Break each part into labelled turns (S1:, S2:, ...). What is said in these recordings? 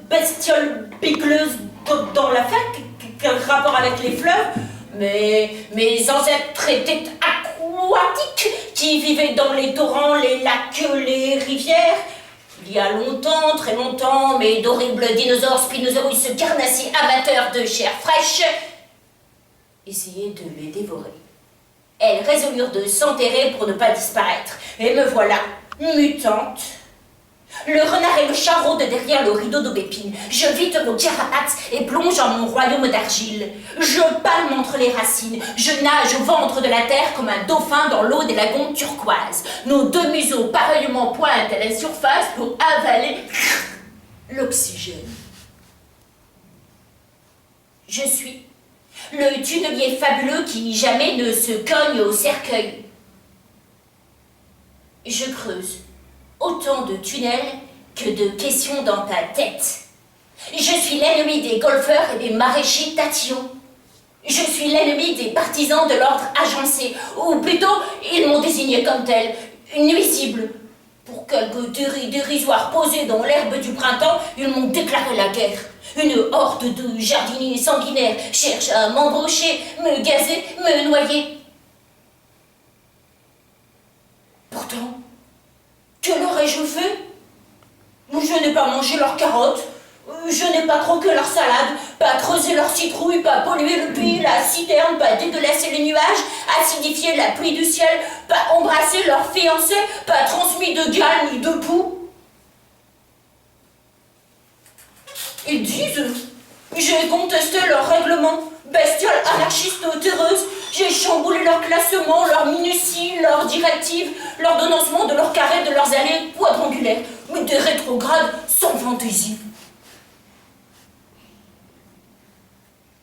S1: bestioles bigleuses dans la fête, quel rapport avec les fleuves? Mes ancêtres étaient aquatiques, qui vivaient dans les torrents, les lacs, les rivières. Il y a longtemps, très longtemps, mais d'horribles dinosaures Spinosaurus carnassiers amateurs de chair fraîche essayaient de les dévorer. Elles résolurent de s'enterrer pour ne pas disparaître. Et me voilà, mutante. Le renard et le chat rôdent derrière le rideau d'aubépine. Je vide mon carapace et plonge en mon royaume d'argile. Je palme entre les racines. Je nage au ventre de la terre comme un dauphin dans l'eau des lagons turquoises. Nos deux museaux pareillement pointent à la surface pour avaler l'oxygène. Je suis le tunnelier fabuleux qui jamais ne se cogne au cercueil. Je creuse autant de tunnels que de questions dans ta tête. Je suis l'ennemi des golfeurs et des maraîchers tatillons. Je suis l'ennemi des partisans de l'ordre agencé, ou plutôt, ils m'ont désigné comme tel, nuisible. Pour quelques dérisoires posés dans l'herbe du printemps, ils m'ont déclaré la guerre. Une horde de jardiniers sanguinaires cherche à m'embaucher, me gazer, me noyer. Pourtant, que leur ai-je fait? Je n'ai pas mangé leurs carottes, je n'ai pas croqué leur salade, pas creusé leur citrouille, pas pollué le puits, la citerne, pas dégueulassé les nuages, acidifié la pluie du ciel, pas embrassé leurs fiancés, pas transmis de gale ni de poux. Ils disent, j'ai contesté leurs règlements, bestioles anarchistes terreuses, j'ai chamboulé leur classement, leur minutie, leurs directives, l'ordonnancement de leurs carrés, de leurs allées quadrangulaires, mais des rétrogrades sans fantaisie.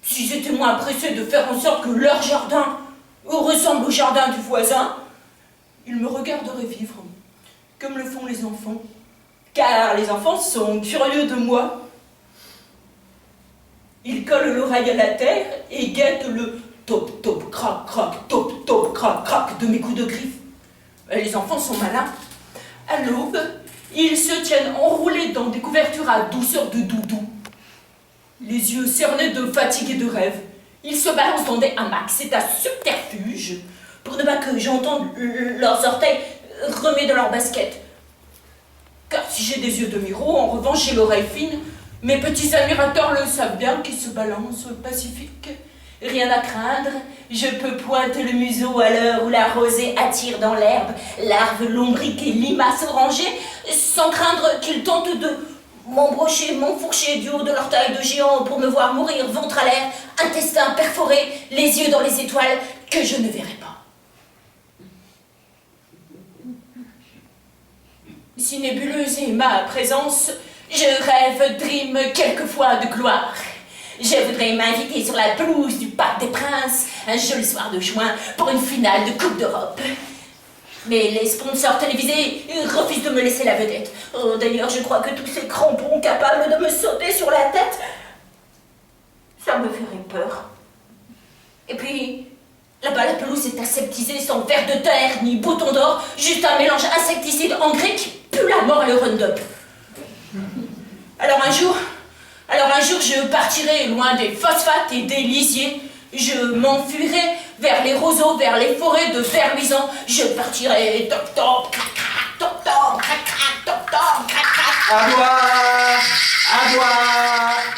S1: Si j'étais moins pressé de faire en sorte que leur jardin ressemble au jardin du voisin, ils me regarderaient vivre, comme le font les enfants. Car les enfants sont curieux de moi. Ils collent l'oreille à la terre et guettent le top, top, crac, crac, top, top, crac, crac de mes coups de griffe. Les enfants sont malins. À l'aube, ils se tiennent enroulés dans des couvertures à douceur de doudou. Les yeux cernés de fatigue et de rêve. Ils se balancent dans des hamacs. C'est un subterfuge pour ne pas que j'entende leurs orteils remuer dans leurs baskets. Car si j'ai des yeux de miro, en revanche j'ai l'oreille fine. Mes petits admirateurs le savent bien qu'ils se balancent pacifiques. Rien à craindre, je peux pointer le museau à l'heure où la rosée attire dans l'herbe larves lombriques et limaces orangées, sans craindre qu'ils tentent de m'embrocher, m'enfourcher du haut de leur taille de géant pour me voir mourir ventre à l'air, intestin perforé, les yeux dans les étoiles que je ne verrai pas. Si nébuleuse est ma présence, je rêve, dream quelquefois de gloire. Je voudrais m'inviter sur la pelouse du Parc des Princes un joli soir de juin pour une finale de Coupe d'Europe. Mais les sponsors télévisés refusent de me laisser la vedette. Oh, d'ailleurs, je crois que tous ces crampons capables de me sauter sur la tête, ça me ferait peur. Et puis, là-bas, la pelouse est aseptisée sans ver de terre ni bouton d'or, juste un mélange insecticide engrais qui pue la mort et le Roundup. Alors un jour, je partirai loin des phosphates et des lisiers. Je m'enfuirai vers les roseaux, vers les forêts de vers luisants. Je partirai toc toc, crac crac, toc toc, crac crac, toc toc, crac crac.
S2: À boire, à boire.